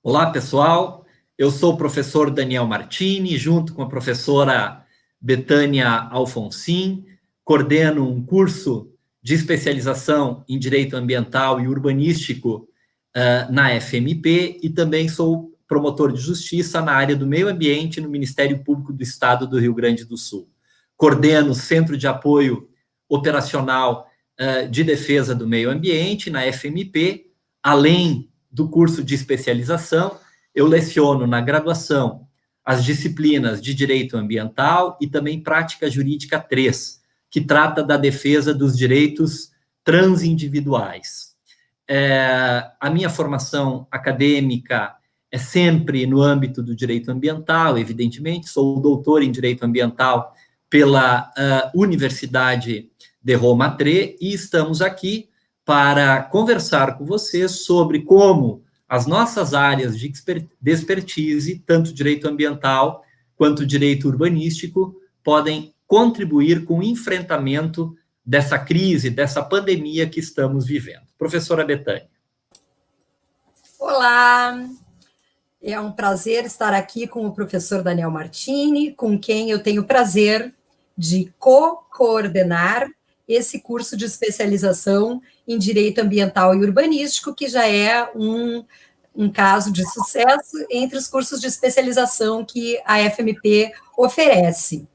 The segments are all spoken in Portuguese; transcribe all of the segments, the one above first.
Olá, pessoal. Eu sou o professor Daniel Martini, junto com a professora Betânia Alfonsin, coordeno um curso de especialização em Direito Ambiental e Urbanístico na FMP e também sou promotor de justiça na área do meio ambiente no Ministério Público do Estado do Rio Grande do Sul. Coordeno o Centro de Apoio Operacional de Defesa do Meio Ambiente na FMP, além do curso de especialização, eu leciono na graduação as disciplinas de Direito Ambiental e também Prática Jurídica 3, que trata da defesa dos direitos transindividuais. A minha formação acadêmica é sempre no âmbito do direito ambiental, evidentemente, sou doutor em Direito Ambiental pela Universidade de Roma III e estamos aqui para conversar com vocês sobre como as nossas áreas de expertise, tanto direito ambiental quanto direito urbanístico, podem contribuir com o enfrentamento dessa crise, dessa pandemia que estamos vivendo. Professora Betânia. Olá, é um prazer estar aqui com o professor Daniel Martini, com quem eu tenho o prazer de coordenar esse curso de especialização em Direito Ambiental e Urbanístico, que já é um caso de sucesso entre os cursos de especialização que a FMP oferece.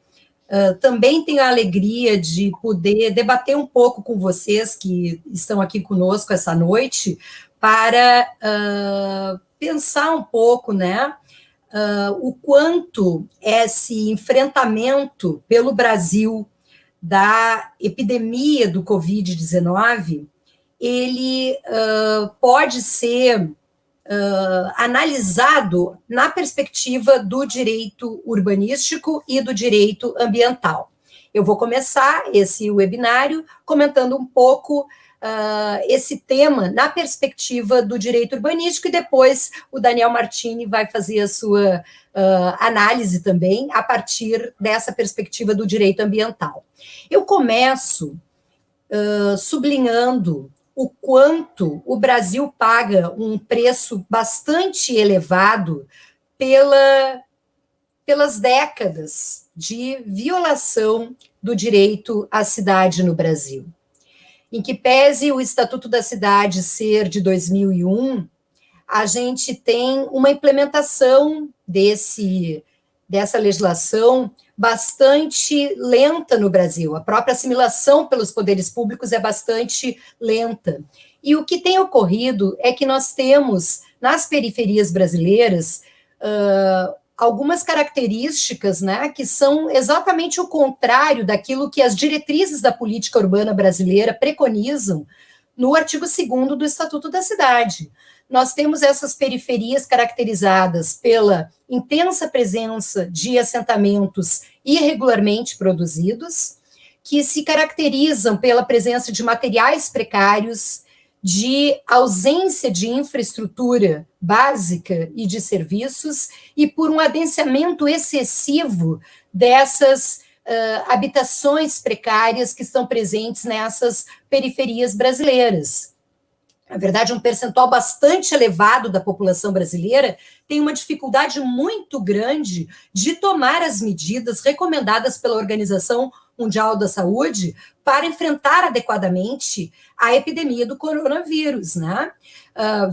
Também tenho a alegria de poder debater um pouco com vocês que estão aqui conosco essa noite para pensar um pouco, né, o quanto esse enfrentamento pelo Brasil da epidemia do Covid-19, ele pode ser analisado na perspectiva do direito urbanístico e do direito ambiental. Eu vou começar esse webinário comentando um pouco esse tema na perspectiva do direito urbanístico e depois o Daniel Martini vai fazer a sua análise também a partir dessa perspectiva do direito ambiental. Eu começo sublinhando o quanto o Brasil paga um preço bastante elevado pelas décadas de violação do direito à cidade no Brasil. Em que pese o Estatuto da Cidade ser de 2001, a gente tem uma implementação dessa legislação bastante lenta no Brasil. A própria assimilação pelos poderes públicos é bastante lenta. E o que tem ocorrido é que nós temos, nas periferias brasileiras, algumas características, né, que são exatamente o contrário daquilo que as diretrizes da política urbana brasileira preconizam no artigo 2º do Estatuto da Cidade. Nós temos essas periferias caracterizadas pela intensa presença de assentamentos irregularmente produzidos, que se caracterizam pela presença de materiais precários, de ausência de infraestrutura básica e de serviços, e por um adensamento excessivo dessas habitações precárias que estão presentes nessas periferias brasileiras. Na verdade, um percentual bastante elevado da população brasileira tem uma dificuldade muito grande de tomar as medidas recomendadas pela Organização Mundial da Saúde para enfrentar adequadamente a epidemia do coronavírus, né?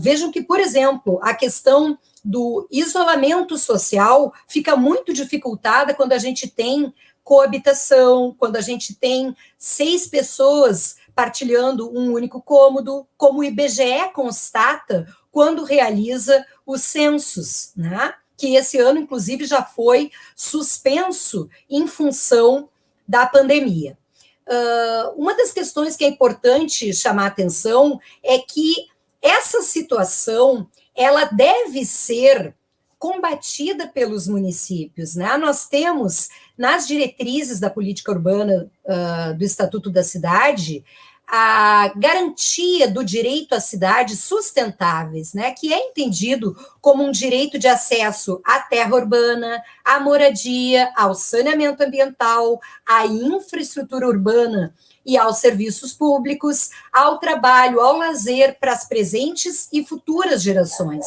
Vejam que, por exemplo, a questão do isolamento social fica muito dificultada quando a gente tem coabitação, quando a gente tem 6 pessoas partilhando um único cômodo, como o IBGE constata quando realiza os censos, né? Que esse ano, inclusive, já foi suspenso em função da pandemia. Uma das questões que é importante chamar a atenção é que essa situação ela deve ser combatida pelos municípios, né? Nós temos, nas diretrizes da política urbana do Estatuto da Cidade, a garantia do direito a cidades sustentáveis, né, que é entendido como um direito de acesso à terra urbana, à moradia, ao saneamento ambiental, à infraestrutura urbana e aos serviços públicos, ao trabalho, ao lazer para as presentes e futuras gerações.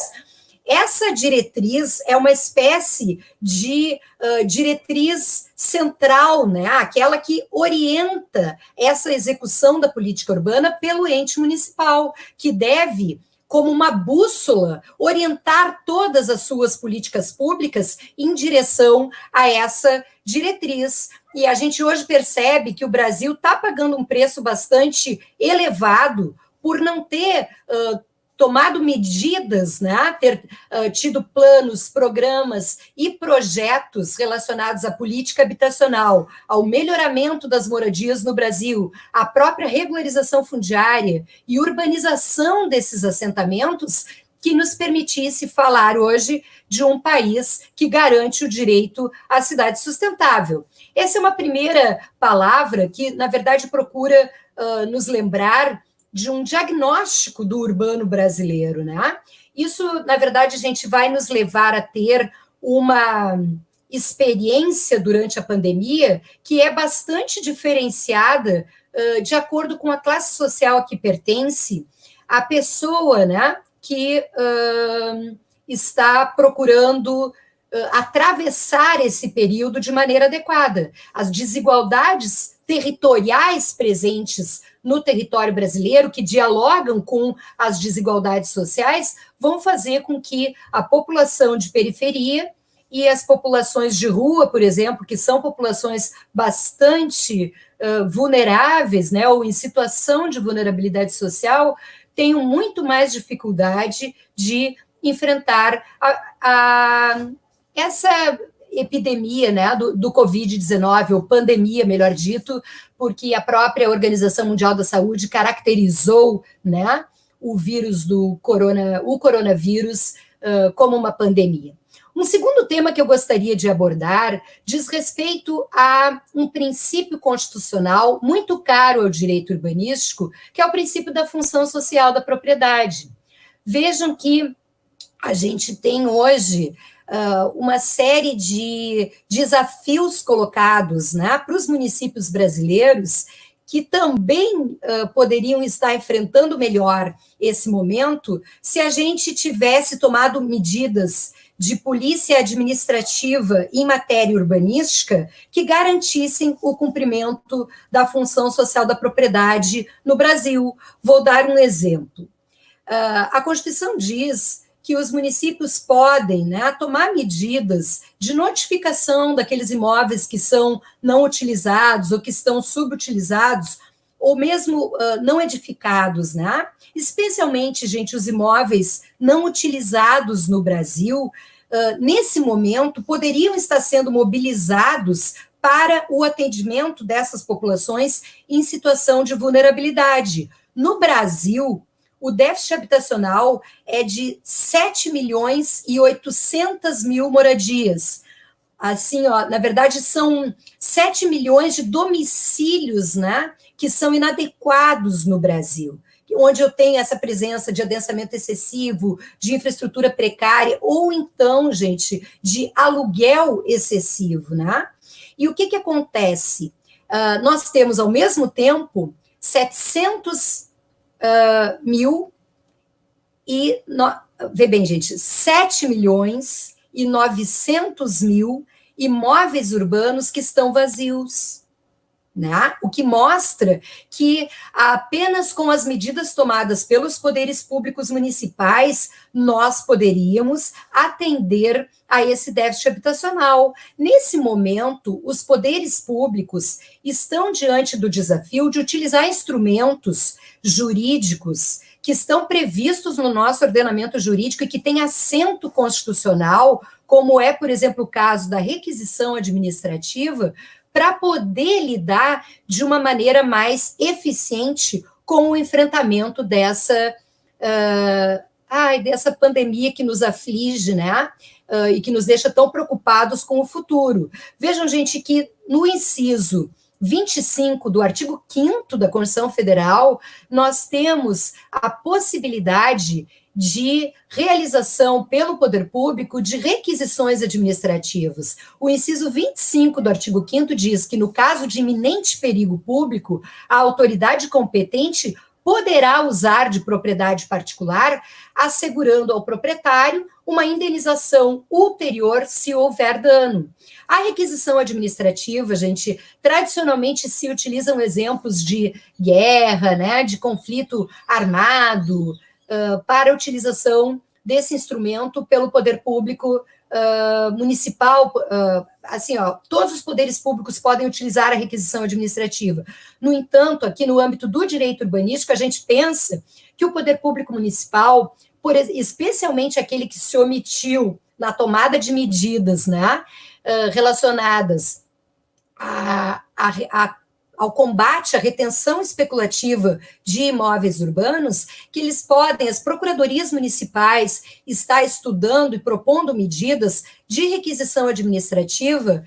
essa diretriz é uma espécie de diretriz central, né? Aquela que orienta essa execução da política urbana pelo ente municipal, que deve, como uma bússola, orientar todas as suas políticas públicas em direção a essa diretriz. E a gente hoje percebe que o Brasil está pagando um preço bastante elevado por não ter tomado medidas, né, ter tido planos, programas e projetos relacionados à política habitacional, ao melhoramento das moradias no Brasil, à própria regularização fundiária e urbanização desses assentamentos, que nos permitisse falar hoje de um país que garante o direito à cidade sustentável. Essa é uma primeira palavra que, na verdade, procura nos lembrar de um diagnóstico do urbano brasileiro, né? Isso, na verdade, a gente vai nos levar a ter uma experiência durante a pandemia que é bastante diferenciada de acordo com a classe social a que pertence a pessoa, né, que está procurando atravessar esse período de maneira adequada. As desigualdades territoriais presentes no território brasileiro, que dialogam com as desigualdades sociais, vão fazer com que a população de periferia e as populações de rua, por exemplo, que são populações bastante vulneráveis, né, ou em situação de vulnerabilidade social, tenham muito mais dificuldade de enfrentar essa epidemia, né, do Covid-19, ou pandemia, melhor dito, porque a própria Organização Mundial da Saúde caracterizou, né, o coronavírus como uma pandemia. Um segundo tema que eu gostaria de abordar diz respeito a um princípio constitucional muito caro ao direito urbanístico, que é o princípio da função social da propriedade. Vejam que a gente tem hoje uma série de desafios colocados, né, para os municípios brasileiros, que também poderiam estar enfrentando melhor esse momento se a gente tivesse tomado medidas de polícia administrativa em matéria urbanística que garantissem o cumprimento da função social da propriedade no Brasil. Vou dar um exemplo. A Constituição diz que os municípios podem, né, tomar medidas de notificação daqueles imóveis que são não utilizados ou que estão subutilizados, ou mesmo não edificados, né? Especialmente, gente, os imóveis não utilizados no Brasil, nesse momento, poderiam estar sendo mobilizados para o atendimento dessas populações em situação de vulnerabilidade. No Brasil, o déficit habitacional é de 7.800.000 moradias. Assim, ó, na verdade, são 7 milhões de domicílios, né, que são inadequados no Brasil, onde eu tenho essa presença de adensamento excessivo, de infraestrutura precária, ou então, gente, de aluguel excessivo, né? E o que acontece? Nós temos, ao mesmo tempo, 700 mil vê bem, gente, 7.900.000 imóveis urbanos que estão vazios, né? O que mostra que apenas com as medidas tomadas pelos poderes públicos municipais nós poderíamos atender a esse déficit habitacional. Nesse momento, os poderes públicos estão diante do desafio de utilizar instrumentos jurídicos que estão previstos no nosso ordenamento jurídico e que têm assento constitucional, como é, por exemplo, o caso da requisição administrativa, para poder lidar de uma maneira mais eficiente com o enfrentamento dessa pandemia que nos aflige, né? E que nos deixa tão preocupados com o futuro. Vejam, gente, que no inciso 25 do artigo 5º da Constituição Federal, nós temos a possibilidade de realização pelo poder público de requisições administrativas. O inciso 25 do artigo 5º diz que, no caso de iminente perigo público, a autoridade competente poderá usar de propriedade particular, assegurando ao proprietário uma indenização ulterior se houver dano. A requisição administrativa, gente, tradicionalmente se utilizam exemplos de guerra, né, de conflito armado, para a utilização desse instrumento pelo poder público municipal. Assim, todos os poderes públicos podem utilizar a requisição administrativa. No entanto, aqui no âmbito do direito urbanístico, a gente pensa que o poder público municipal, especialmente aquele que se omitiu na tomada de medidas, né, relacionadas ao combate à retenção especulativa de imóveis urbanos, que eles podem, as procuradorias municipais, estar estudando e propondo medidas de requisição administrativa,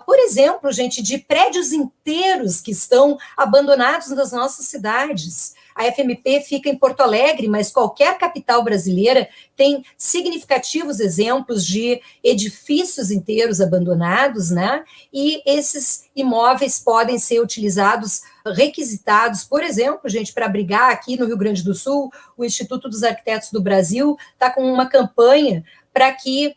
por exemplo, gente, de prédios inteiros que estão abandonados nas nossas cidades. A FMP fica em Porto Alegre, mas qualquer capital brasileira tem significativos exemplos de edifícios inteiros abandonados, né? E esses imóveis podem ser utilizados, requisitados, por exemplo, gente, para abrigar aqui no Rio Grande do Sul, o Instituto dos Arquitetos do Brasil está com uma campanha para que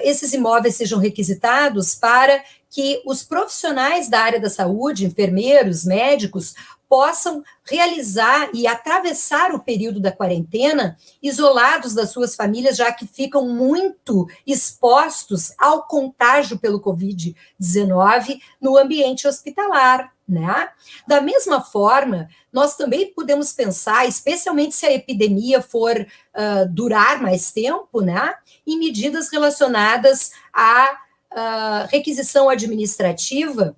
esses imóveis sejam requisitados para que os profissionais da área da saúde, enfermeiros, médicos, possam realizar e atravessar o período da quarentena isolados das suas famílias, já que ficam muito expostos ao contágio pelo Covid-19 no ambiente hospitalar, né? Da mesma forma, nós também podemos pensar, especialmente se a epidemia for durar mais tempo, né, em medidas relacionadas à requisição administrativa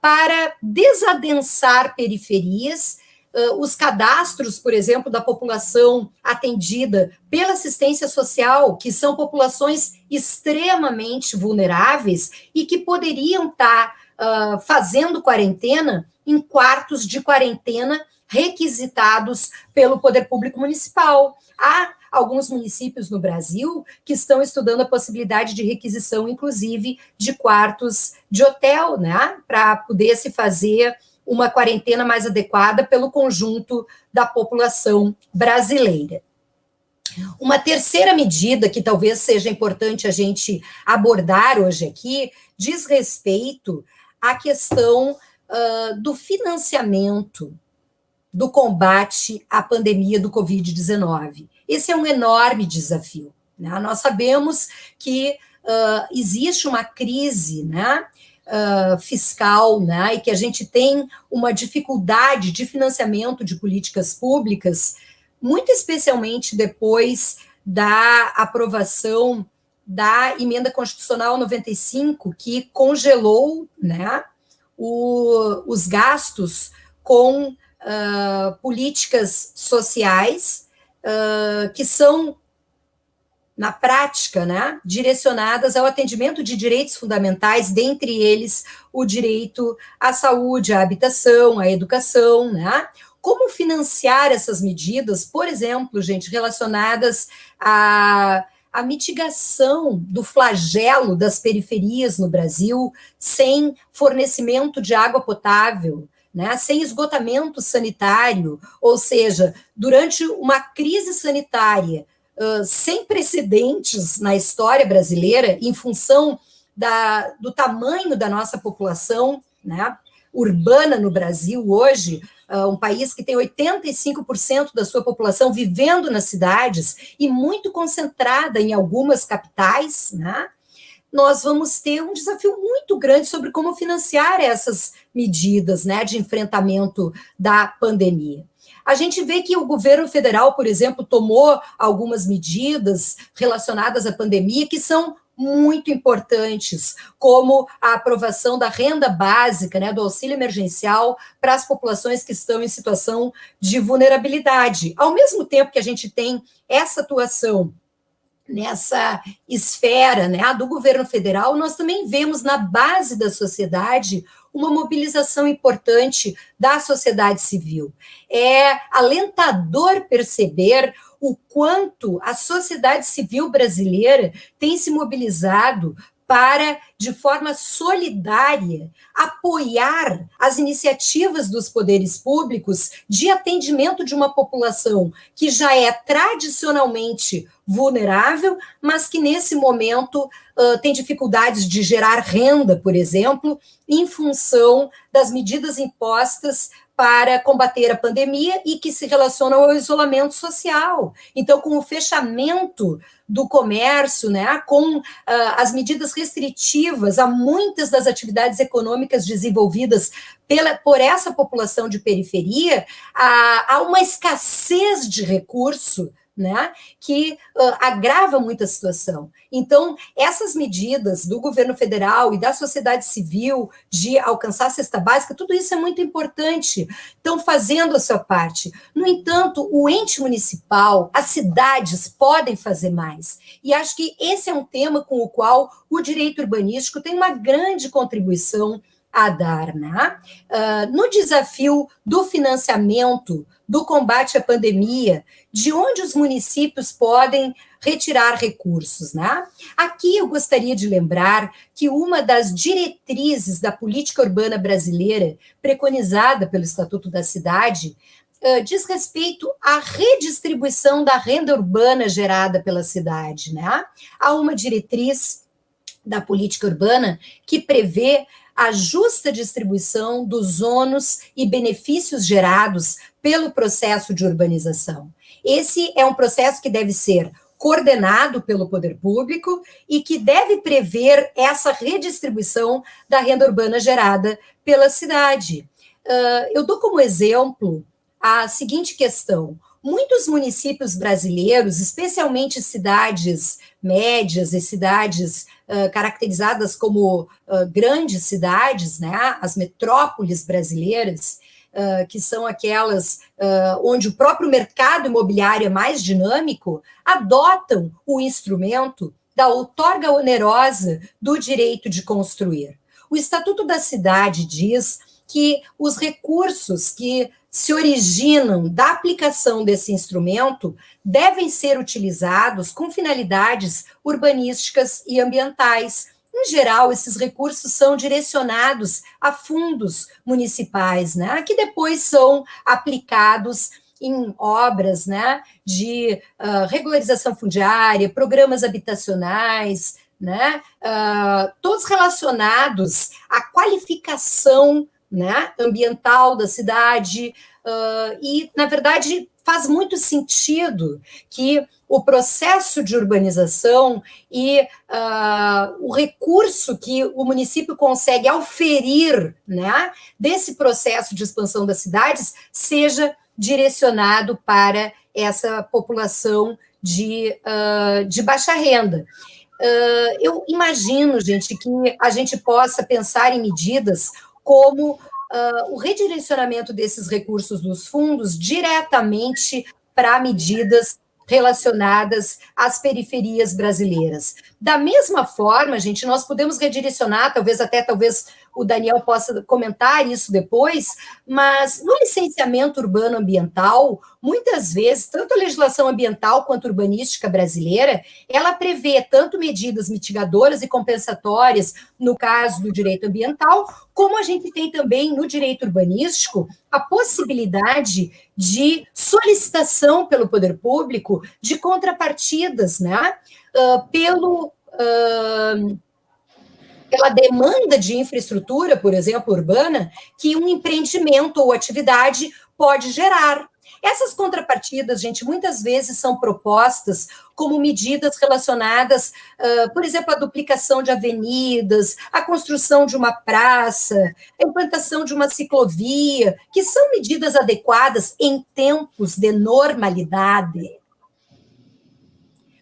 para desadensar periferias, os cadastros, por exemplo, da população atendida pela assistência social, que são populações extremamente vulneráveis e que poderiam estar fazendo quarentena em quartos de quarentena requisitados pelo poder público municipal. Há alguns municípios no Brasil que estão estudando a possibilidade de requisição, inclusive, de quartos de hotel, né, para poder se fazer uma quarentena mais adequada pelo conjunto da população brasileira. Uma terceira medida que talvez seja importante a gente abordar hoje aqui diz respeito à questão do financiamento do combate à pandemia do Covid-19. Esse é um enorme desafio, né? Nós sabemos que existe uma crise, né, fiscal, né, e que a gente tem uma dificuldade de financiamento de políticas públicas, muito especialmente depois da aprovação da Emenda Constitucional 95, que congelou, né, os gastos com políticas sociais que são, na prática, né, direcionadas ao atendimento de direitos fundamentais, dentre eles o direito à saúde, à habitação, à educação, né? Como financiar essas medidas, por exemplo, gente, relacionadas à mitigação do flagelo das periferias no Brasil, sem fornecimento de água potável, né, sem esgotamento sanitário, ou seja, durante uma crise sanitária sem precedentes na história brasileira, em função do tamanho da nossa população, né, urbana no Brasil hoje, um país que tem 85% da sua população vivendo nas cidades e muito concentrada em algumas capitais, né, nós vamos ter um desafio muito grande sobre como financiar essas medidas, né, de enfrentamento da pandemia. A gente vê que o governo federal, por exemplo, tomou algumas medidas relacionadas à pandemia que são muito importantes, como a aprovação da renda básica, né, do auxílio emergencial para as populações que estão em situação de vulnerabilidade. Ao mesmo tempo que a gente tem essa atuação nessa esfera, né, do governo federal, nós também vemos na base da sociedade uma mobilização importante da sociedade civil. É alentador perceber o quanto a sociedade civil brasileira tem se mobilizado para, de forma solidária, apoiar as iniciativas dos poderes públicos de atendimento de uma população que já é tradicionalmente vulnerável, mas que, nesse momento, tem dificuldades de gerar renda, por exemplo, em função das medidas impostas para combater a pandemia e que se relacionam ao isolamento social. Então, com o fechamento do comércio, né, com as medidas restritivas a muitas das atividades econômicas desenvolvidas por essa população de periferia, há uma escassez de recurso, né, que agrava muito a situação. Então, essas medidas do governo federal e da sociedade civil de alcançar a cesta básica, tudo isso é muito importante, estão fazendo a sua parte. No entanto, o ente municipal, as cidades podem fazer mais. E acho que esse é um tema com o qual o direito urbanístico tem uma grande contribuição a dar, né? No desafio do financiamento, do combate à pandemia, de onde os municípios podem retirar recursos, né? Aqui eu gostaria de lembrar que uma das diretrizes da política urbana brasileira, preconizada pelo Estatuto da Cidade, diz respeito à redistribuição da renda urbana gerada pela cidade, né? Há uma diretriz da política urbana que prevê a justa distribuição dos ônus e benefícios gerados pelo processo de urbanização. Esse é um processo que deve ser coordenado pelo poder público e que deve prever essa redistribuição da renda urbana gerada pela cidade. Eu dou como exemplo a seguinte questão. Muitos municípios brasileiros, especialmente cidades médias e cidades caracterizadas como grandes cidades, né, as metrópoles brasileiras, que são aquelas onde o próprio mercado imobiliário é mais dinâmico, adotam o instrumento da outorga onerosa do direito de construir. O Estatuto da Cidade diz que os recursos que se originam da aplicação desse instrumento devem ser utilizados com finalidades urbanísticas e ambientais. Em geral, esses recursos são direcionados a fundos municipais, né, que depois são aplicados em obras, né, de regularização fundiária, programas habitacionais, né, todos relacionados à qualificação, né, ambiental da cidade, e, na verdade, faz muito sentido que o processo de urbanização e o recurso que o município consegue auferir, né, desse processo de expansão das cidades seja direcionado para essa população de baixa renda. Eu imagino, gente, que a gente possa pensar em medidas como o redirecionamento desses recursos dos fundos diretamente para medidas relacionadas às periferias brasileiras. Da mesma forma, gente, nós podemos redirecionar, talvez o Daniel possa comentar isso depois, mas no licenciamento urbano ambiental, muitas vezes, tanto a legislação ambiental quanto a urbanística brasileira, ela prevê tanto medidas mitigadoras e compensatórias no caso do direito ambiental, como a gente tem também no direito urbanístico a possibilidade de solicitação pelo poder público de contrapartidas, né, pela demanda de infraestrutura, por exemplo, urbana, que um empreendimento ou atividade pode gerar. Essas contrapartidas, gente, muitas vezes são propostas como medidas relacionadas, por exemplo, à duplicação de avenidas, à construção de uma praça, a implantação de uma ciclovia, que são medidas adequadas em tempos de normalidade.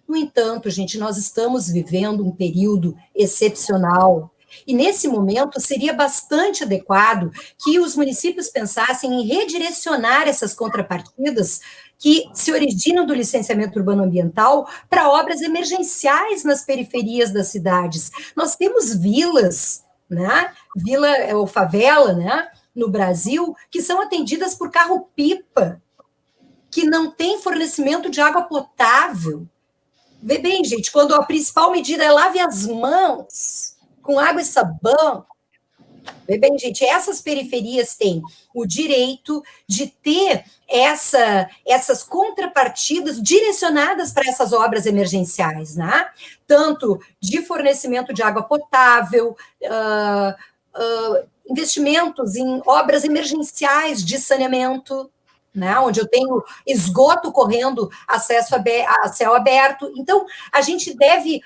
No entanto, gente, nós estamos vivendo um período excepcional. E, nesse momento, seria bastante adequado que os municípios pensassem em redirecionar essas contrapartidas que se originam do licenciamento urbano ambiental para obras emergenciais nas periferias das cidades. Nós temos vilas, né? Vila ou favela, né? No Brasil, que são atendidas por carro-pipa, que não tem fornecimento de água potável. Vê bem, gente, quando a principal medida é lave as mãos com água e sabão. Vê bem, gente, essas periferias têm o direito de ter essas contrapartidas direcionadas para essas obras emergenciais, né? Tanto de fornecimento de água potável, investimentos em obras emergenciais de saneamento, né, onde eu tenho esgoto correndo, acesso a céu aberto. Então, a gente deve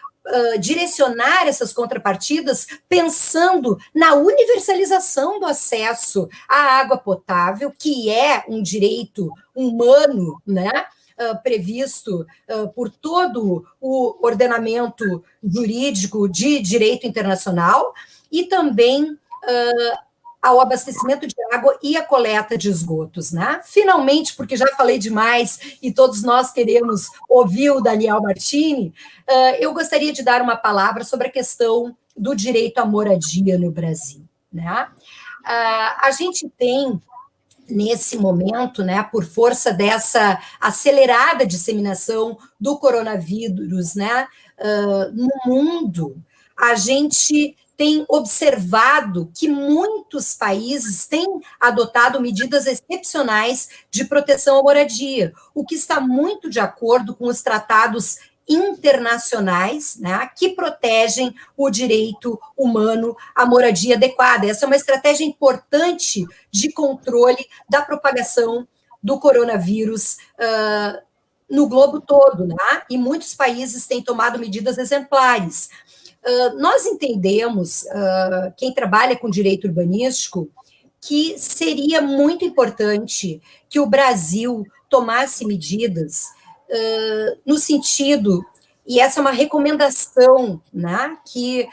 direcionar essas contrapartidas pensando na universalização do acesso à água potável, que é um direito humano, né, previsto por todo o ordenamento jurídico de direito internacional, e também ao abastecimento de água e a coleta de esgotos, né? Finalmente, porque já falei demais e todos nós queremos ouvir o Daniel Martini, eu gostaria de dar uma palavra sobre a questão do direito à moradia no Brasil, né? A gente tem, nesse momento, né, por força dessa acelerada disseminação do coronavírus, né, no mundo, a gente tem observado que muitos países têm adotado medidas excepcionais de proteção à moradia, o que está muito de acordo com os tratados internacionais, né, que protegem o direito humano à moradia adequada. Essa é uma estratégia importante de controle da propagação do coronavírus no globo todo, né? E muitos países têm tomado medidas exemplares. Nós entendemos, quem trabalha com direito urbanístico, que seria muito importante que o Brasil tomasse medidas no sentido, e essa é uma recomendação, né, que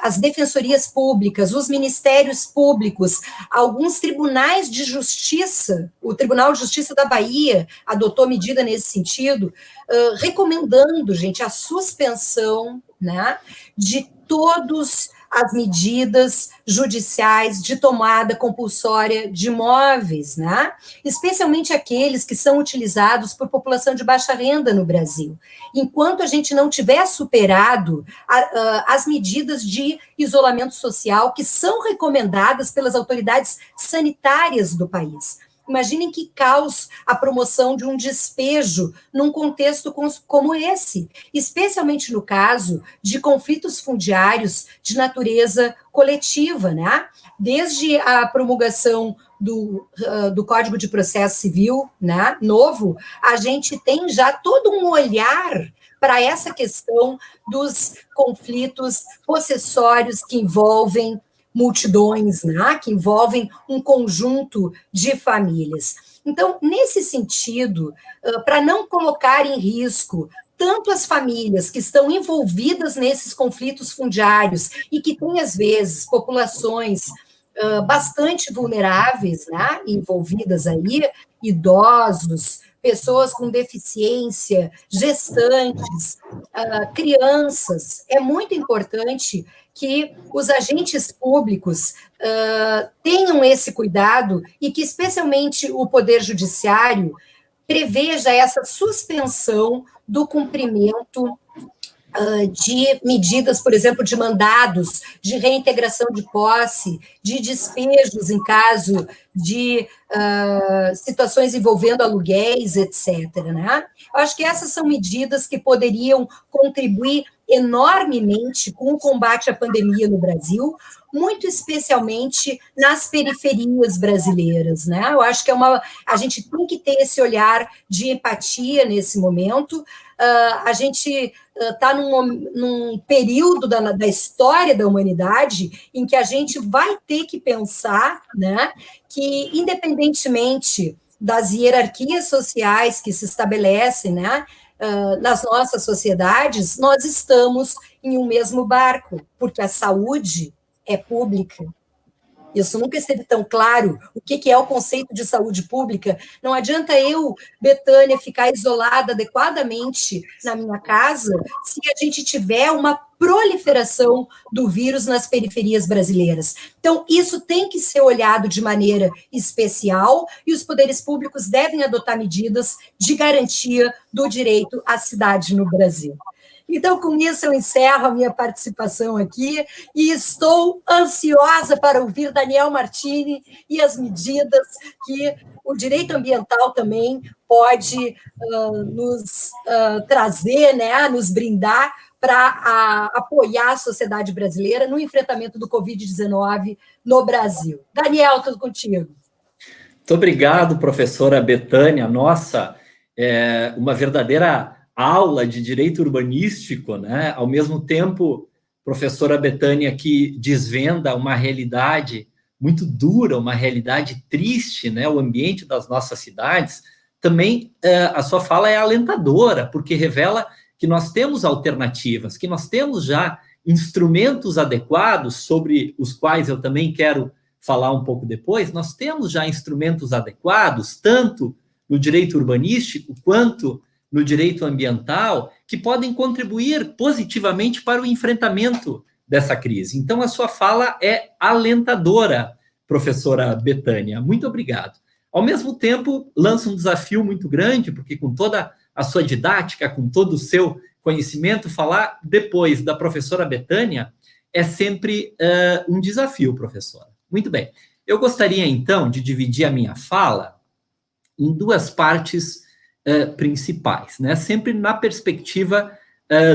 as defensorias públicas, os ministérios públicos, alguns tribunais de justiça, o Tribunal de Justiça da Bahia adotou medida nesse sentido, recomendando, gente, a suspensão, né, de todas as medidas judiciais de tomada compulsória de imóveis, né? Especialmente aqueles que são utilizados por população de baixa renda no Brasil. Enquanto a gente não tiver superado as medidas de isolamento social que são recomendadas pelas autoridades sanitárias do país. Imaginem que caos a promoção de um despejo num contexto como esse, especialmente no caso de conflitos fundiários de natureza coletiva, né? Desde a promulgação do Código de Processo Civil, né, novo, a gente tem já todo um olhar para essa questão dos conflitos possessórios que envolvem multidões, né, que envolvem um conjunto de famílias. Então, nesse sentido, para não colocar em risco tanto as famílias que estão envolvidas nesses conflitos fundiários e que têm, às vezes, populações bastante vulneráveis, né, envolvidas aí, idosos, pessoas com deficiência, gestantes, crianças, é muito importante que os agentes públicos tenham esse cuidado e que, especialmente, o Poder Judiciário preveja essa suspensão do cumprimento de medidas, por exemplo, de mandados, de reintegração de posse, de despejos em caso de situações envolvendo aluguéis, etc. Né? Eu acho que essas são medidas que poderiam contribuir enormemente com o combate à pandemia no Brasil, muito especialmente nas periferias brasileiras, né? Eu acho que a gente tem que ter esse olhar de empatia nesse momento. A gente está num período da história da humanidade em que a gente vai ter que pensar, né, que, independentemente das hierarquias sociais que se estabelecem, né, nas nossas sociedades, nós estamos em um mesmo barco, porque a saúde é pública. Isso nunca esteve tão claro. O que é o conceito de saúde pública? Não adianta eu, Betânia, ficar isolada adequadamente na minha casa se a gente tiver uma proliferação do vírus nas periferias brasileiras. Então, isso tem que ser olhado de maneira especial e os poderes públicos devem adotar medidas de garantia do direito à cidade no Brasil. Então, com isso, eu encerro a minha participação aqui e estou ansiosa para ouvir Daniel Martini e as medidas que o direito ambiental também pode nos trazer, né, nos brindar para apoiar a sociedade brasileira no enfrentamento do Covid-19 no Brasil. Daniel, tudo contigo. Muito obrigado, professora Betânia. Nossa, uma verdadeira aula de direito urbanístico, né? Ao mesmo tempo, professora Betânia que desvenda uma realidade muito dura, uma realidade triste, né? O ambiente das nossas cidades. Também a sua fala é alentadora, porque revela que nós temos alternativas, que nós temos já instrumentos adequados, sobre os quais eu também quero falar um pouco depois. Nós temos já instrumentos adequados, tanto no direito urbanístico quanto no direito ambiental, que podem contribuir positivamente para o enfrentamento dessa crise. Então, a sua fala é alentadora, professora Betânia. Muito obrigado. Ao mesmo tempo, lança um desafio muito grande, porque com toda a sua didática, com todo o seu conhecimento, falar depois da professora Betânia é sempre um desafio, professora. Muito bem. Eu gostaria, então, de dividir a minha fala em duas partes principais, né? Sempre na perspectiva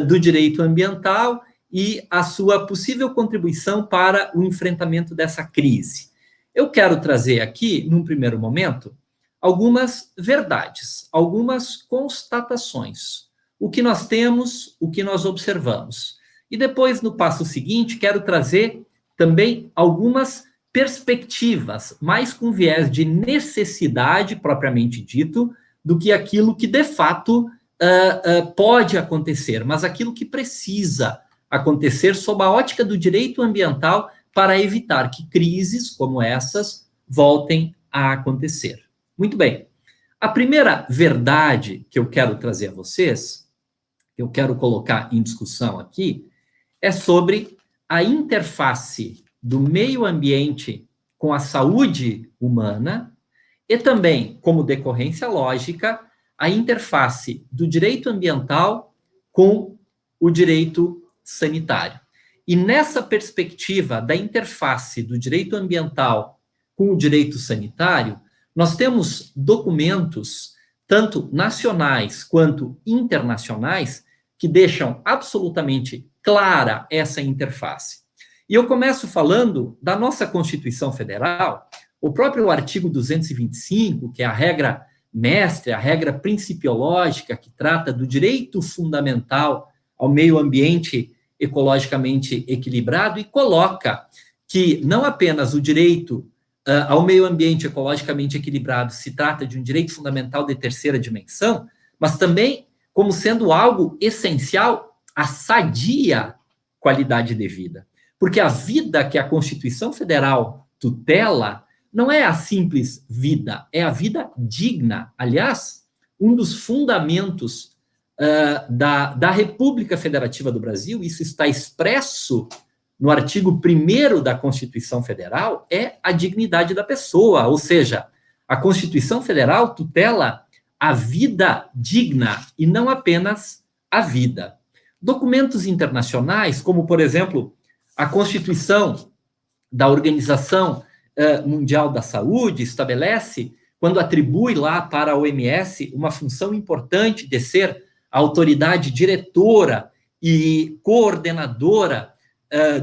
do direito ambiental e a sua possível contribuição para o enfrentamento dessa crise. Eu quero trazer aqui, num primeiro momento, algumas verdades, algumas constatações, o que nós temos, o que nós observamos. E depois, no passo seguinte, quero trazer também algumas perspectivas, mais com viés de necessidade, propriamente dito, do que aquilo que, de fato, pode acontecer, mas aquilo que precisa acontecer sob a ótica do direito ambiental para evitar que crises como essas voltem a acontecer. Muito bem. A primeira verdade que eu quero trazer a vocês, que eu quero colocar em discussão aqui, é sobre a interface do meio ambiente com a saúde humana e também, como decorrência lógica, a interface do direito ambiental com o direito sanitário. E nessa perspectiva da interface do direito ambiental com o direito sanitário, nós temos documentos, tanto nacionais quanto internacionais, que deixam absolutamente clara essa interface. E eu começo falando da nossa Constituição Federal, o próprio artigo 225, que é a regra mestre, a regra principiológica que trata do direito fundamental ao meio ambiente ecologicamente equilibrado, e coloca que não apenas o direito ao meio ambiente ecologicamente equilibrado se trata de um direito fundamental de terceira dimensão, mas também como sendo algo essencial à sadia qualidade de vida. Porque a vida que a Constituição Federal tutela não é a simples vida, é a vida digna. Aliás, um dos fundamentos da República Federativa do Brasil, isso está expresso no artigo 1º da Constituição Federal, é a dignidade da pessoa, ou seja, a Constituição Federal tutela a vida digna e não apenas a vida. Documentos internacionais, como, por exemplo, a Constituição da Organização Mundial da Saúde, estabelece, quando atribui lá para a OMS uma função importante de ser a autoridade diretora e coordenadora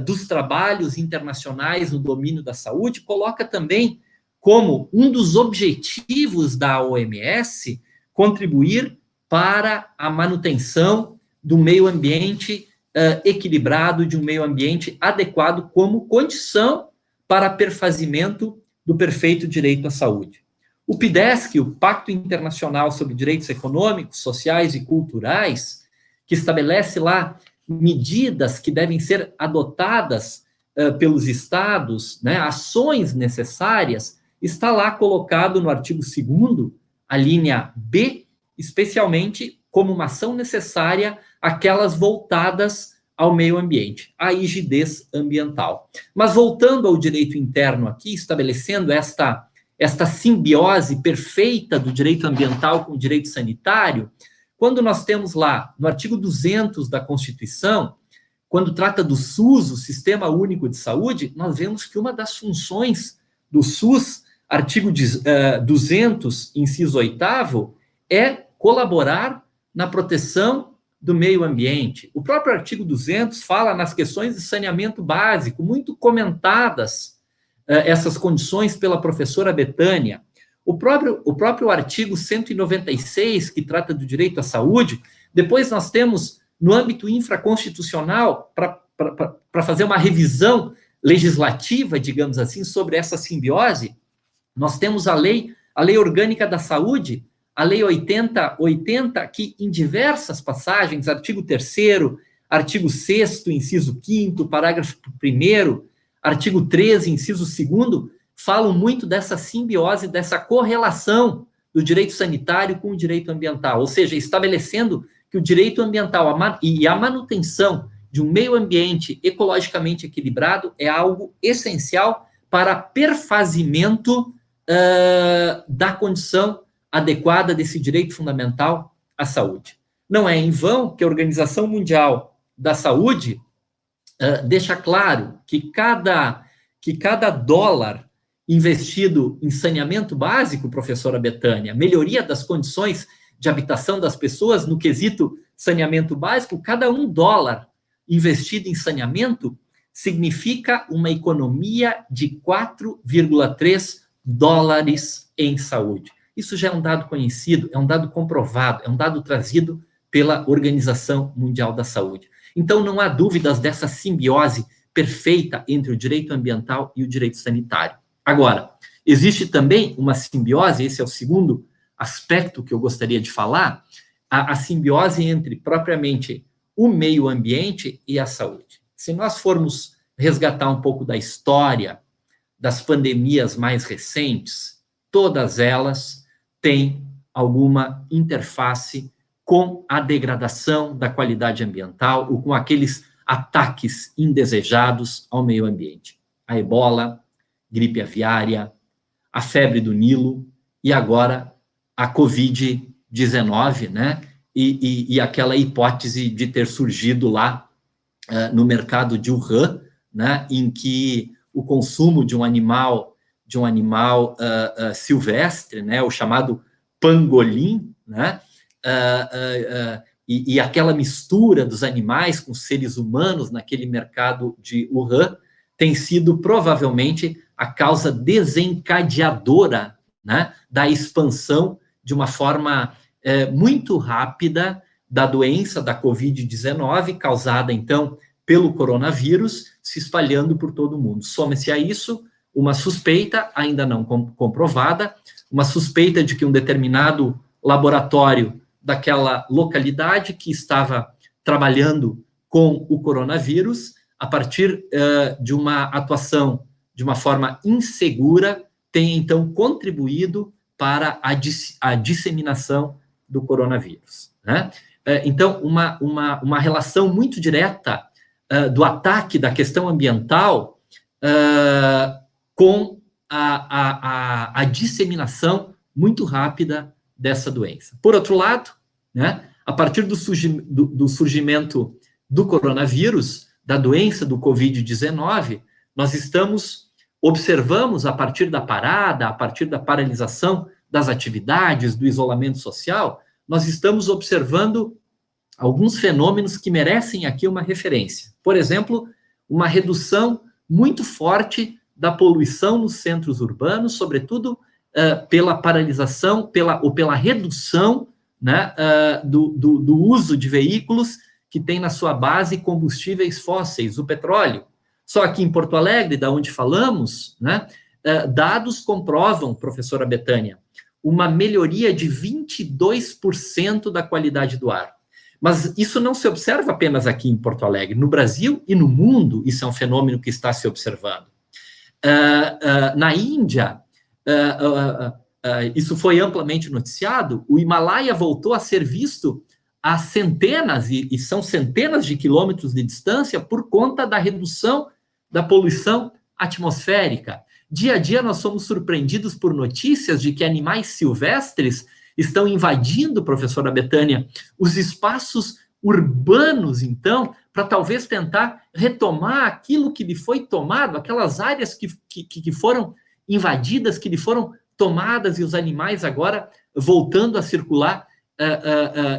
dos trabalhos internacionais no domínio da saúde, coloca também como um dos objetivos da OMS contribuir para a manutenção do meio ambiente equilibrado, de um meio ambiente adequado como condição para perfazimento do perfeito direito à saúde. O PIDESC, o Pacto Internacional sobre Direitos Econômicos, Sociais e Culturais, que estabelece lá medidas que devem ser adotadas pelos estados, né, ações necessárias, está lá colocado no artigo 2º, a linha B, especialmente como uma ação necessária aquelas voltadas ao meio ambiente, a rigidez ambiental. Mas voltando ao direito interno aqui, estabelecendo esta simbiose perfeita do direito ambiental com o direito sanitário, quando nós temos lá, no artigo 200 da Constituição, quando trata do SUS, o Sistema Único de Saúde, nós vemos que uma das funções do SUS, artigo 200, inciso 8º, é colaborar na proteção do meio ambiente. O próprio artigo 200 fala nas questões de saneamento básico, muito comentadas essas condições pela professora Betânia. O próprio artigo 196, que trata do direito à saúde, depois nós temos, no âmbito infraconstitucional, para fazer uma revisão legislativa, digamos assim, sobre essa simbiose, nós temos a lei orgânica da saúde, a Lei 8080, que em diversas passagens, artigo 3º, artigo 6º, inciso 5º, parágrafo 1º, artigo 13, inciso 2º, falam muito dessa simbiose, dessa correlação do direito sanitário com o direito ambiental, ou seja, estabelecendo que o direito ambiental e a manutenção de um meio ambiente ecologicamente equilibrado é algo essencial para perfazimento da condição adequada desse direito fundamental à saúde. Não é em vão que a Organização Mundial da Saúde deixa claro que cada dólar investido em saneamento básico, professora Betânia, melhoria das condições de habitação das pessoas no quesito saneamento básico, cada $1 investido em saneamento significa uma economia de $4,3 em saúde. Isso já é um dado conhecido, é um dado comprovado, é um dado trazido pela Organização Mundial da Saúde. Então, não há dúvidas dessa simbiose perfeita entre o direito ambiental e o direito sanitário. Agora, existe também uma simbiose, esse é o segundo aspecto que eu gostaria de falar, a simbiose entre, propriamente, o meio ambiente e a saúde. Se nós formos resgatar um pouco da história das pandemias mais recentes, todas elas têm alguma interface com a degradação da qualidade ambiental ou com aqueles ataques indesejados ao meio ambiente. A ebola, gripe aviária, a febre do Nilo e agora a Covid-19, né? E aquela hipótese de ter surgido lá no mercado de Wuhan, né? Em que o consumo de um animal silvestre, né? O chamado pangolim, né? E aquela mistura dos animais com seres humanos naquele mercado de Wuhan tem sido provavelmente a causa desencadeadora, né, da expansão de uma forma muito rápida da doença da Covid-19, causada, então, pelo coronavírus, se espalhando por todo o mundo. Soma-se a isso uma suspeita, ainda não comprovada, uma suspeita de que um determinado laboratório daquela localidade que estava trabalhando com o coronavírus, a partir de uma atuação de uma forma insegura, tem, então, contribuído para a disseminação do coronavírus, né? Então, uma relação muito direta do ataque da questão ambiental com a disseminação muito rápida dessa doença. Por outro lado, né, a partir do surgimento do coronavírus, da doença do Covid-19, nós observamos a partir da parada, a partir da paralisação das atividades, do isolamento social, nós estamos observando alguns fenômenos que merecem aqui uma referência. Por exemplo, uma redução muito forte da poluição nos centros urbanos, sobretudo pela paralisação, ou pela redução, né, do uso de veículos que tem na sua base combustíveis fósseis, o petróleo. Só aqui em Porto Alegre, da onde falamos, né, dados comprovam, professora Betânia, uma melhoria de 22% da qualidade do ar. Mas isso não se observa apenas aqui em Porto Alegre. No Brasil e no mundo, isso é um fenômeno que está se observando. Na Índia, isso foi amplamente noticiado, o Himalaia voltou a ser visto a centenas, e são centenas de quilômetros de distância, por conta da redução da poluição atmosférica. Dia a dia nós somos surpreendidos por notícias de que animais silvestres estão invadindo, professora Betânia, os espaços urbanos, então, para talvez tentar retomar aquilo que lhe foi tomado, aquelas áreas que foram invadidas, que lhe foram tomadas, e os animais agora voltando a circular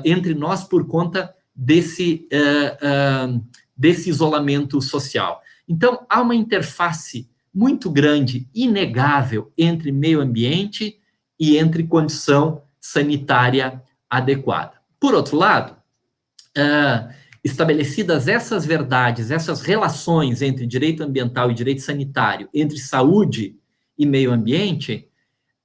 entre nós por conta desse isolamento social. Então, há uma interface muito grande, inegável, entre meio ambiente e entre condição sanitária adequada. Por outro lado, estabelecidas essas verdades, essas relações entre direito ambiental e direito sanitário, entre saúde e meio ambiente,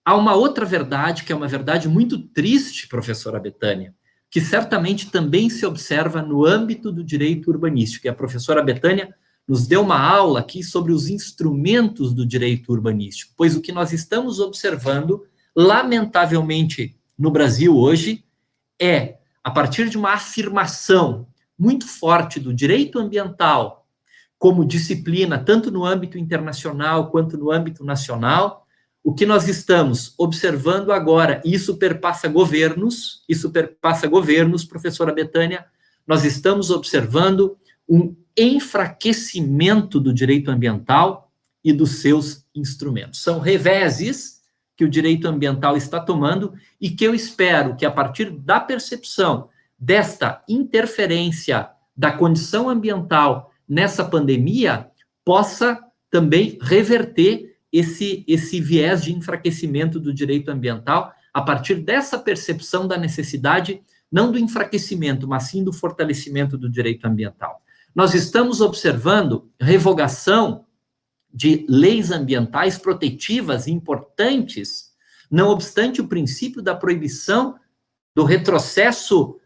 há uma outra verdade, que é uma verdade muito triste, professora Betânia, que certamente também se observa no âmbito do direito urbanístico. E a professora Betânia nos deu uma aula aqui sobre os instrumentos do direito urbanístico, pois o que nós estamos observando, lamentavelmente, no Brasil hoje, é, a partir de uma afirmação muito forte do direito ambiental como disciplina, tanto no âmbito internacional quanto no âmbito nacional, o que nós estamos observando agora, e isso perpassa governos, professora Betânia, nós estamos observando um enfraquecimento do direito ambiental e dos seus instrumentos. São reveses que o direito ambiental está tomando e que eu espero que, a partir da percepção desta interferência da condição ambiental nessa pandemia, possa também reverter esse viés de enfraquecimento do direito ambiental, a partir dessa percepção da necessidade, não do enfraquecimento, mas sim do fortalecimento do direito ambiental. Nós estamos observando revogação de leis ambientais protetivas importantes, não obstante o princípio da proibição do retrocesso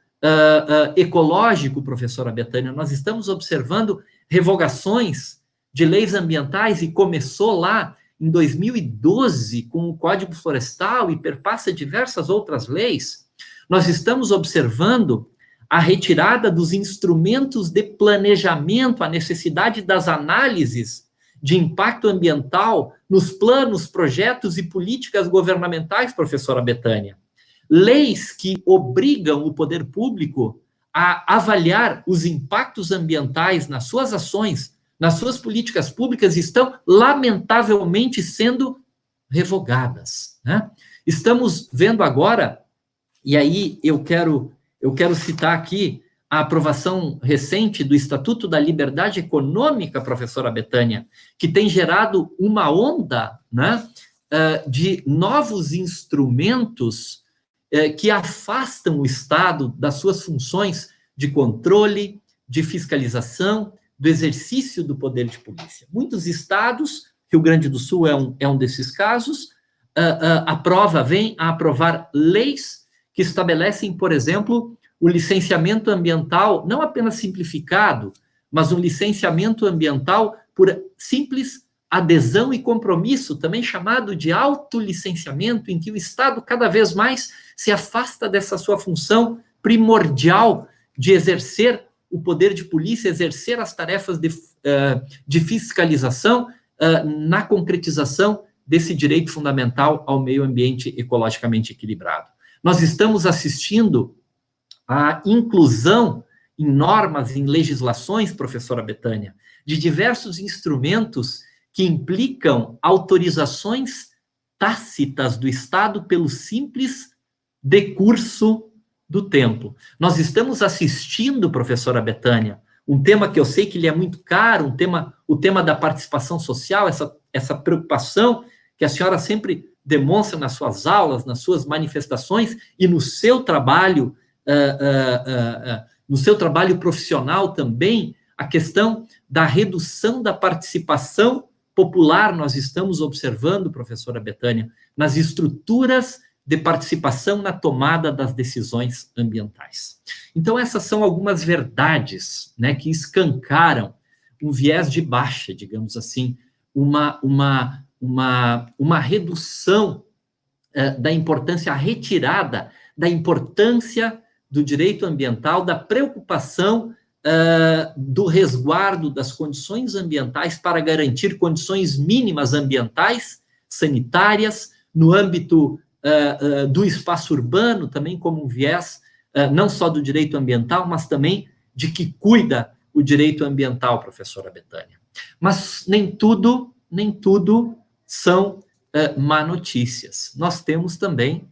ecológico, professora Betânia. Nós estamos observando revogações de leis ambientais, e começou lá em 2012 com o Código Florestal e perpassa diversas outras leis. Nós estamos observando a retirada dos instrumentos de planejamento, a necessidade das análises de impacto ambiental nos planos, projetos e políticas governamentais, professora Betânia. Leis que obrigam o poder público a avaliar os impactos ambientais nas suas ações, nas suas políticas públicas, estão lamentavelmente sendo revogadas, né? Estamos vendo agora, e aí eu quero citar aqui a aprovação recente do Estatuto da Liberdade Econômica, professora Betânia, que tem gerado uma onda, né, de novos instrumentos que afastam o Estado das suas funções de controle, de fiscalização, do exercício do poder de polícia. Muitos estados, Rio Grande do Sul é um desses casos, vem a aprovar leis que estabelecem, por exemplo, o licenciamento ambiental, não apenas simplificado, mas um licenciamento ambiental por simples adesão e compromisso, também chamado de autolicenciamento, em que o Estado cada vez mais se afasta dessa sua função primordial de exercer o poder de polícia, exercer as tarefas de fiscalização na concretização desse direito fundamental ao meio ambiente ecologicamente equilibrado. Nós estamos assistindo à inclusão em normas, em legislações, professora Betânia, de diversos instrumentos que implicam autorizações tácitas do Estado pelo simples decurso do tempo. Nós estamos assistindo, professora Betânia, um tema que eu sei que lhe é muito caro, o tema da participação social, essa preocupação que a senhora sempre demonstra nas suas aulas, nas suas manifestações e no seu trabalho, profissional também, a questão da redução da participação popular. Nós estamos observando, professora Betânia, nas estruturas de participação na tomada das decisões ambientais. Então, essas são algumas verdades, né, que escancaram um viés de baixa, digamos assim, uma redução da importância, a retirada da importância do direito ambiental, da preocupação do resguardo das condições ambientais para garantir condições mínimas ambientais, sanitárias, no âmbito do espaço urbano, também como um viés não só do direito ambiental, mas também de que cuida o direito ambiental, professora Betânia. Mas nem tudo são má notícias. Nós temos também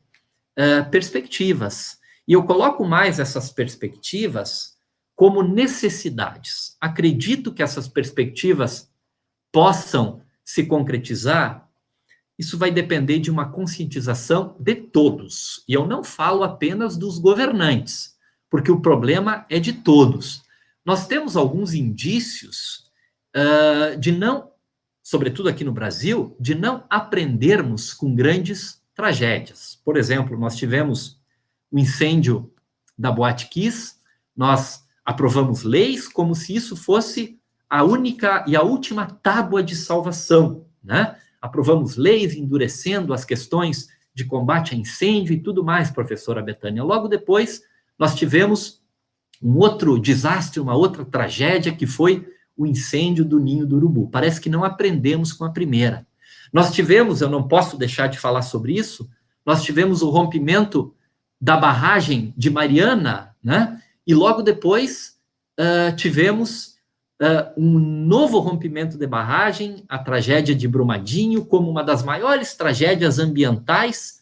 perspectivas. E eu coloco mais essas perspectivas como necessidades. Acredito que essas perspectivas possam se concretizar. Isso vai depender de uma conscientização de todos. E eu não falo apenas dos governantes, porque o problema é de todos. Nós temos alguns indícios de não, sobretudo aqui no Brasil, de não aprendermos com grandes tragédias. Por exemplo, nós tivemos o incêndio da Boate Kiss, nós aprovamos leis como se isso fosse a única e a última tábua de salvação, né? Aprovamos leis endurecendo as questões de combate a incêndio e tudo mais, professora Betânia. Logo depois, nós tivemos um outro desastre, uma outra tragédia, que foi o incêndio do Ninho do Urubu. Parece que não aprendemos com a primeira. Nós tivemos, eu não posso deixar de falar sobre isso, nós tivemos o rompimento da barragem de Mariana, né? E logo depois tivemos um novo rompimento de barragem, a tragédia de Brumadinho, como uma das maiores tragédias ambientais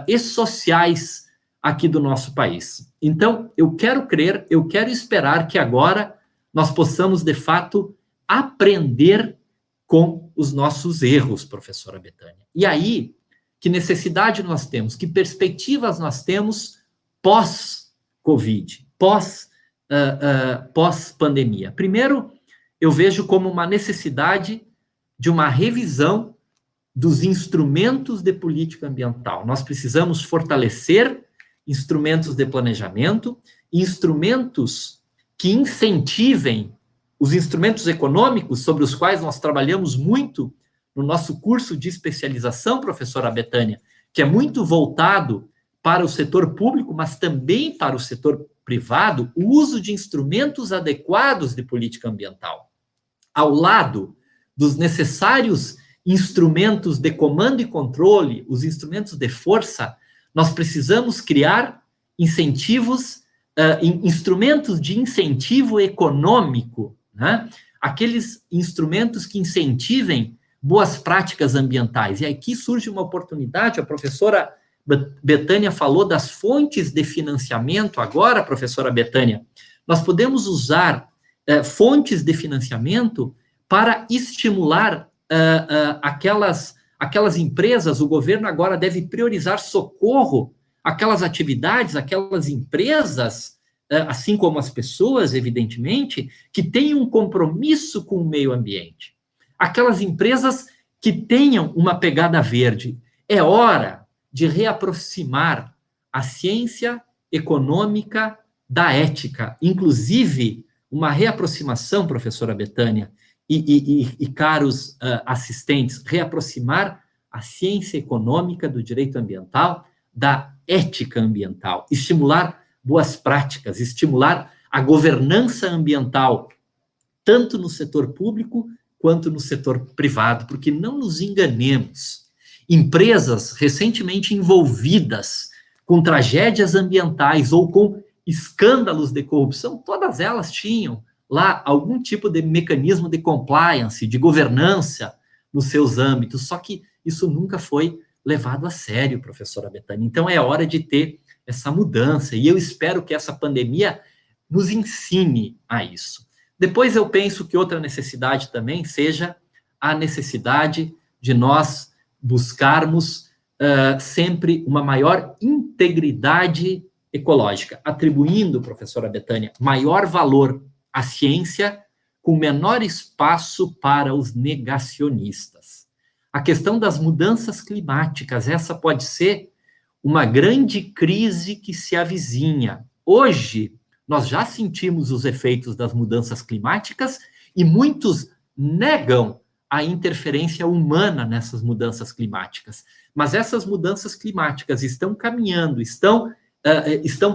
e sociais aqui do nosso país. Então, eu quero crer, eu quero esperar que agora nós possamos, de fato, aprender com os nossos erros, professora Betânia. E aí, que necessidade nós temos, que perspectivas nós temos pós-Covid, pós-pandemia? Primeiro, eu vejo como uma necessidade de uma revisão dos instrumentos de política ambiental. Nós precisamos fortalecer instrumentos de planejamento, instrumentos que incentivem os instrumentos econômicos sobre os quais nós trabalhamos muito no nosso curso de especialização, professora Betânia, que é muito voltado para o setor público, mas também para o setor privado, o uso de instrumentos adequados de política ambiental. Ao lado dos necessários instrumentos de comando e controle, os instrumentos de força, nós precisamos criar incentivos, instrumentos de incentivo econômico, né? Aqueles instrumentos que incentivem boas práticas ambientais. E aqui surge uma oportunidade, a professora Betânia falou das fontes de financiamento agora, professora Betânia. Nós podemos usar fontes de financiamento para estimular aquelas empresas. O governo agora deve priorizar socorro àquelas atividades, aquelas empresas, assim como as pessoas, evidentemente, que têm um compromisso com o meio ambiente. Aquelas empresas que tenham uma pegada verde. É hora de reaproximar a ciência econômica da ética, inclusive uma reaproximação, professora Betânia e caros assistentes, reaproximar a ciência econômica do direito ambiental da ética ambiental, estimular boas práticas, estimular a governança ambiental, tanto no setor público quanto no setor privado, porque não nos enganemos, empresas recentemente envolvidas com tragédias ambientais ou com escândalos de corrupção, todas elas tinham lá algum tipo de mecanismo de compliance, de governança nos seus âmbitos, só que isso nunca foi levado a sério, professora Betânia. Então é hora de ter essa mudança, e eu espero que essa pandemia nos ensine a isso. Depois eu penso que outra necessidade também seja a necessidade de nós buscarmos sempre uma maior integridade ecológica, atribuindo, professora Betânia, maior valor à ciência com menor espaço para os negacionistas. a questão das mudanças climáticas. Essa pode ser uma grande crise que se avizinha. Hoje, nós já sentimos os efeitos das mudanças climáticas e muitos negam a interferência humana nessas mudanças climáticas. Mas essas mudanças climáticas estão caminhando, estão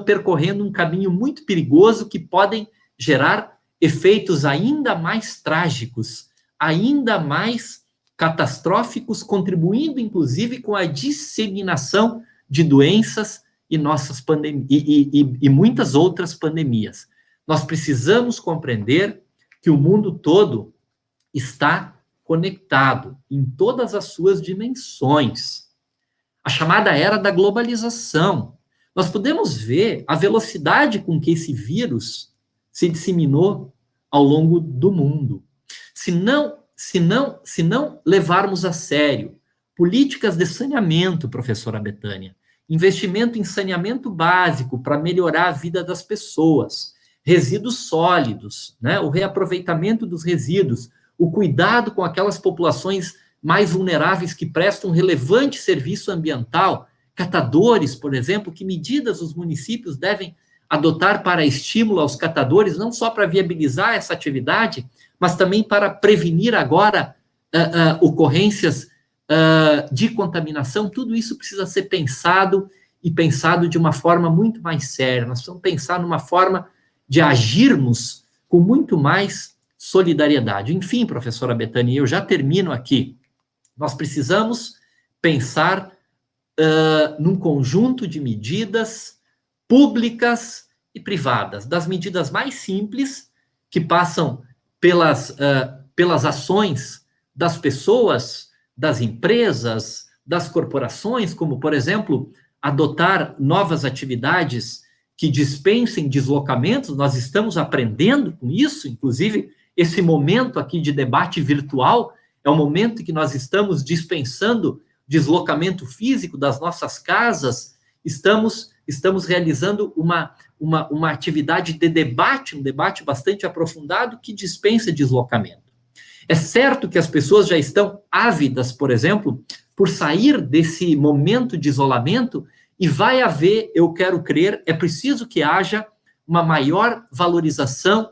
percorrendo um caminho muito perigoso que podem gerar efeitos ainda mais trágicos, ainda mais catastróficos, contribuindo, inclusive, com a disseminação de doenças e muitas outras pandemias. Nós precisamos compreender que o mundo todo está conectado em todas as suas dimensões. A chamada era da globalização. Nós podemos ver a velocidade com que esse vírus se disseminou ao longo do mundo. Se não levarmos a sério políticas de saneamento, professora Betânia, investimento em saneamento básico para melhorar a vida das pessoas, resíduos sólidos, né, o reaproveitamento dos resíduos, o cuidado com aquelas populações mais vulneráveis que prestam relevante serviço ambiental, catadores, por exemplo, que medidas os municípios devem adotar para estímulo aos catadores, não só para viabilizar essa atividade, mas também para prevenir agora ocorrências de contaminação. Tudo isso precisa ser pensado e pensado de uma forma muito mais séria. Nós precisamos pensar numa forma de agirmos com muito mais solidariedade. Enfim, professora Betânia, eu já termino aqui. Nós precisamos pensar num conjunto de medidas públicas e privadas, das medidas mais simples, que passam pelas ações das pessoas, das empresas, das corporações, como, por exemplo, adotar novas atividades que dispensem deslocamentos. Nós estamos aprendendo com isso, inclusive, esse momento aqui de debate virtual é um momento em que nós estamos dispensando deslocamento físico das nossas casas, estamos realizando uma atividade de debate, um debate bastante aprofundado que dispensa deslocamento. É certo que as pessoas já estão ávidas, por exemplo, por sair desse momento de isolamento, e vai haver, eu quero crer, é preciso que haja uma maior valorização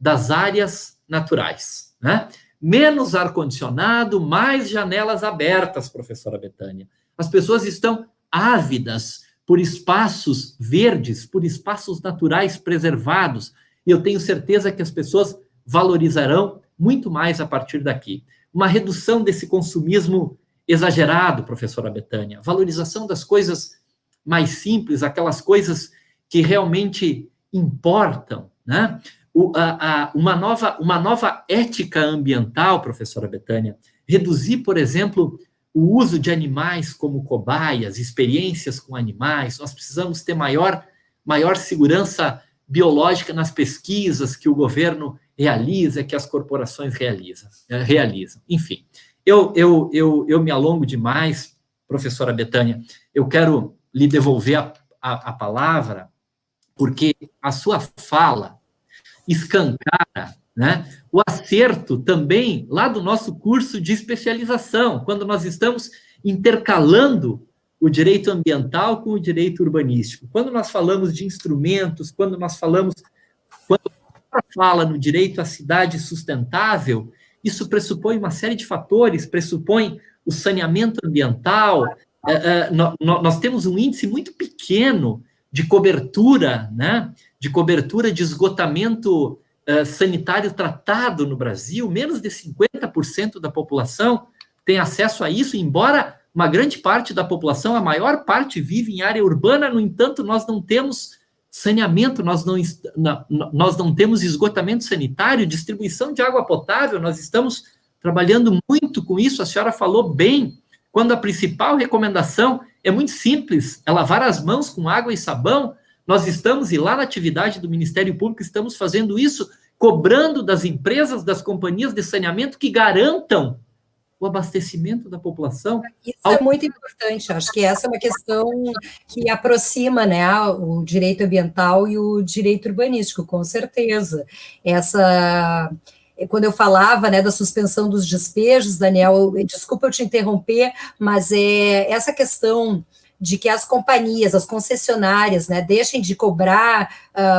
das áreas naturais, né? Menos ar-condicionado, mais janelas abertas, professora Betânia. As pessoas estão ávidas por espaços verdes, por espaços naturais preservados, e eu tenho certeza que as pessoas valorizarão muito mais a partir daqui. Uma redução desse consumismo exagerado, professora Betânia, valorização das coisas mais simples, aquelas coisas que realmente importam, né? Uma nova ética ambiental, professora Betânia, reduzir, por exemplo, o uso de animais como cobaias, experiências com animais. Nós precisamos ter maior segurança biológica nas pesquisas que o governo realiza, que as corporações realizam. Enfim, eu me alongo demais, professora Betânia. Eu quero lhe devolver a palavra, porque a sua fala escancara, né, o acerto também lá do nosso curso de especialização, quando nós estamos intercalando o direito ambiental com o direito urbanístico. Quando nós falamos de instrumentos, quando fala no direito à cidade sustentável, isso pressupõe uma série de fatores, pressupõe o saneamento ambiental. Nós temos um índice muito pequeno de cobertura, né, de esgotamento sanitário tratado no Brasil. Menos de 50% da população tem acesso a isso, embora uma grande parte da população, a maior parte, vive em área urbana. No entanto, nós não temos saneamento, nós não temos esgotamento sanitário, distribuição de água potável. Nós estamos trabalhando muito com isso. A senhora falou bem, quando a principal recomendação é muito simples, é lavar as mãos com água e sabão. Nós estamos, e lá na atividade do Ministério Público, estamos fazendo isso, cobrando das empresas, das companhias de saneamento que garantam o abastecimento da população. Isso é muito importante. Acho que essa é uma questão que aproxima, né, o direito ambiental e o direito urbanístico, com certeza. quando eu falava, né, da suspensão dos despejos, Daniel, desculpa eu te interromper, mas essa questão de que as companhias, as concessionárias, né, deixem de cobrar,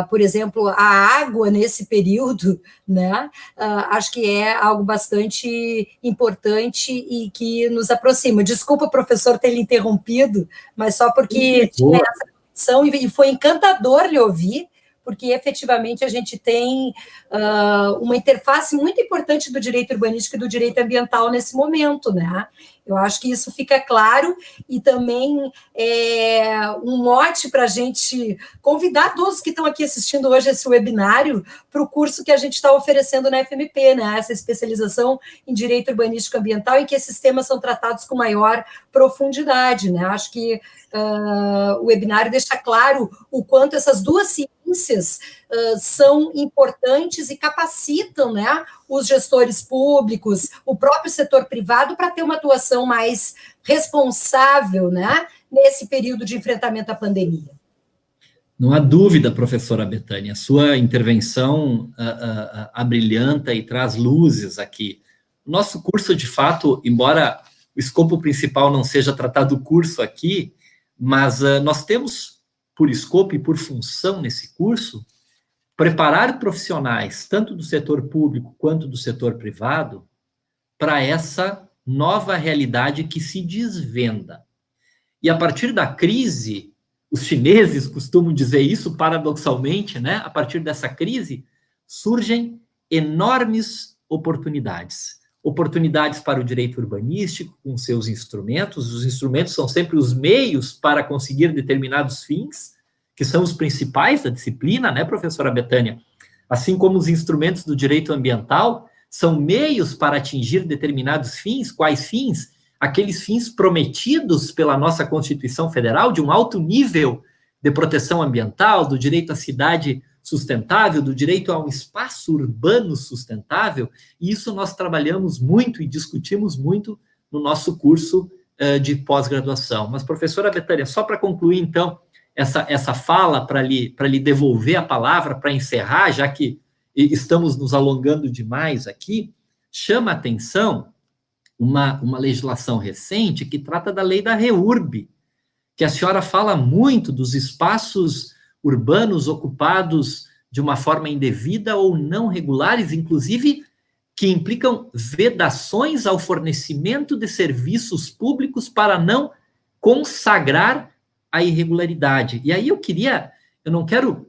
por exemplo, a água nesse período, né, acho que é algo bastante importante e que nos aproxima. Desculpa, professor, ter lhe interrompido, mas só porque tinha essa condição e foi encantador lhe ouvir, porque efetivamente a gente tem uma interface muito importante do direito urbanístico e do direito ambiental nesse momento, né? Eu acho que isso fica claro e também um mote para a gente convidar todos que estão aqui assistindo hoje esse webinário para o curso que a gente está oferecendo na FMP, né? Essa especialização em direito urbanístico ambiental, em que esses temas são tratados com maior profundidade, né? Acho que o webinário deixa claro o quanto essas duas ciências são importantes e capacitam, né, os gestores públicos, o próprio setor privado, para ter uma atuação mais responsável, né, nesse período de enfrentamento à pandemia. Não há dúvida, professora Betânia, a sua intervenção abrilhanta e traz luzes aqui. O nosso curso, de fato, embora o escopo principal não seja tratar do curso aqui, mas nós temos por escopo e por função nesse curso preparar profissionais, tanto do setor público quanto do setor privado, para essa nova realidade que se desvenda. E a partir da crise, os chineses costumam dizer isso paradoxalmente, né? A partir dessa crise, surgem enormes oportunidades. Oportunidades para o direito urbanístico, com seus instrumentos. Os instrumentos são sempre os meios para conseguir determinados fins, que são os principais da disciplina, né, professora Betânia? Assim como os instrumentos do direito ambiental são meios para atingir determinados fins. Quais fins? Aqueles fins prometidos pela nossa Constituição Federal, de um alto nível de proteção ambiental, do direito à cidade sustentável, do direito a um espaço urbano sustentável, e isso nós trabalhamos muito e discutimos muito no nosso curso de pós-graduação. Mas, professora Betânia, só para concluir, então, essa fala, para lhe devolver a palavra, para encerrar, já que estamos nos alongando demais aqui, chama a atenção uma legislação recente que trata da lei da REURB, que a senhora fala muito dos espaços urbanos ocupados de uma forma indevida ou não regulares, inclusive que implicam vedações ao fornecimento de serviços públicos para não consagrar a irregularidade. E aí eu não quero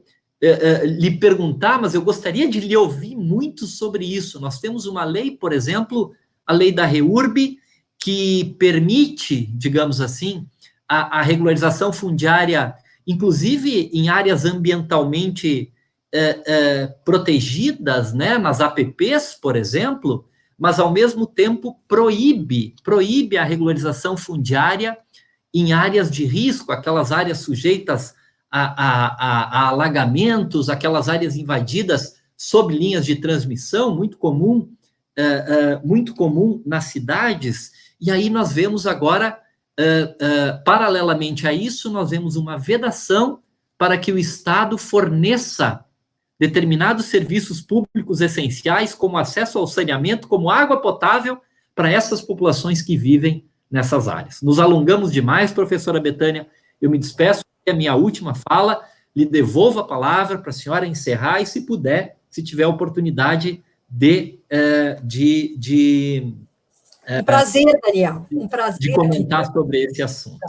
lhe perguntar, mas eu gostaria de lhe ouvir muito sobre isso. Nós temos uma lei, por exemplo, a lei da REURB, que permite, digamos assim, a regularização fundiária, inclusive em áreas ambientalmente protegidas, né, nas APPs, por exemplo, mas ao mesmo tempo proíbe a regularização fundiária em áreas de risco, aquelas áreas sujeitas a alagamentos, aquelas áreas invadidas sob linhas de transmissão, muito comum nas cidades. E aí nós vemos agora, paralelamente a isso, nós vemos uma vedação para que o Estado forneça determinados serviços públicos essenciais, como acesso ao saneamento, como água potável, para essas populações que vivem nessas áreas. Nos alongamos demais, professora Betânia, eu me despeço, é a minha última fala, lhe devolvo a palavra para a senhora encerrar e, se puder, se tiver oportunidade um prazer, Daniel, um prazer de comentar sobre esse assunto.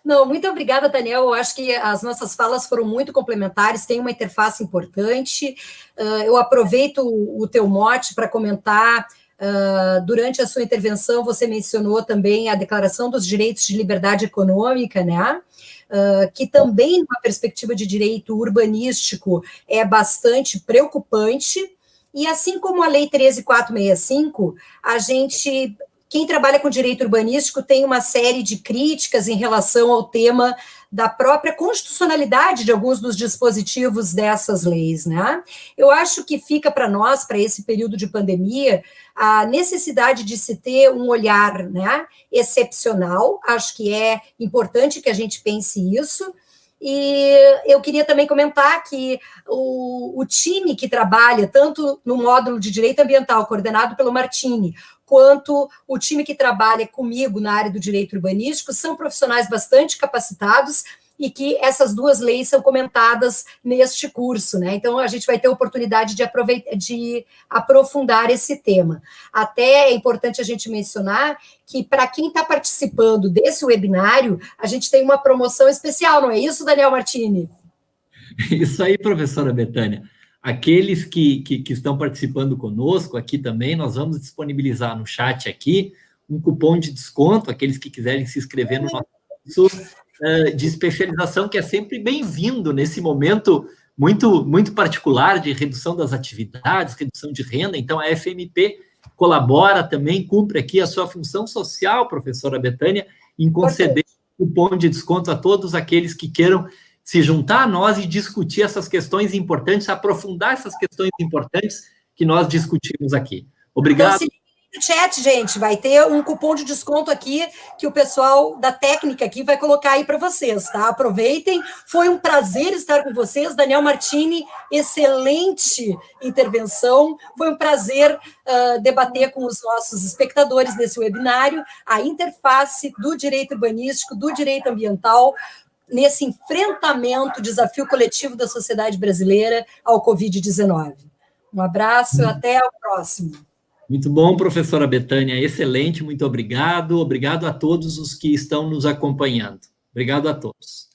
Não, muito obrigada, Daniel. Eu acho que as nossas falas foram muito complementares, tem uma interface importante. Eu aproveito o teu mote para comentar. Durante a sua intervenção, você mencionou também a Declaração dos Direitos de Liberdade Econômica, né? Que também, numa perspectiva de direito urbanístico, é bastante preocupante. E assim como a Lei 13.465, quem trabalha com direito urbanístico tem uma série de críticas em relação ao tema da própria constitucionalidade de alguns dos dispositivos dessas leis, né? Eu acho que fica para nós, para esse período de pandemia, a necessidade de se ter um olhar, né, excepcional. Acho que é importante que a gente pense isso, E eu queria também comentar que o time que trabalha, tanto no módulo de Direito Ambiental, coordenado pelo Martini, quanto o time que trabalha comigo na área do direito urbanístico, são profissionais bastante capacitados e que essas duas leis são comentadas neste curso, né? Então, a gente vai ter oportunidade de aprofundar esse tema. Até é importante a gente mencionar que, para quem está participando desse webinário, a gente tem uma promoção especial, não é isso, Daniel Martini? Isso aí, professora Betânia. Aqueles que estão participando conosco aqui também, nós vamos disponibilizar no chat aqui um cupom de desconto, aqueles que quiserem se inscrever no nosso curso de especialização, que é sempre bem-vindo nesse momento muito particular de redução das atividades, redução de renda. Então, a FMP colabora também, cumpre aqui a sua função social, professora Betânia, em conceder cupom de desconto a todos aqueles que queiram se juntar a nós e discutir essas questões importantes, aprofundar essas questões importantes que nós discutimos aqui. Obrigado. Então, no chat, gente, vai ter um cupom de desconto aqui que o pessoal da técnica aqui vai colocar aí para vocês, tá? Aproveitem. Foi um prazer estar com vocês. Daniel Martini, excelente intervenção. Foi um prazer debater com os nossos espectadores nesse webinário a interface do direito urbanístico, do direito ambiental, nesse enfrentamento, desafio coletivo da sociedade brasileira ao Covid-19. Um abraço, até o próximo. Muito bom, professora Betânia, excelente, muito obrigado. Obrigado a todos os que estão nos acompanhando. Obrigado a todos.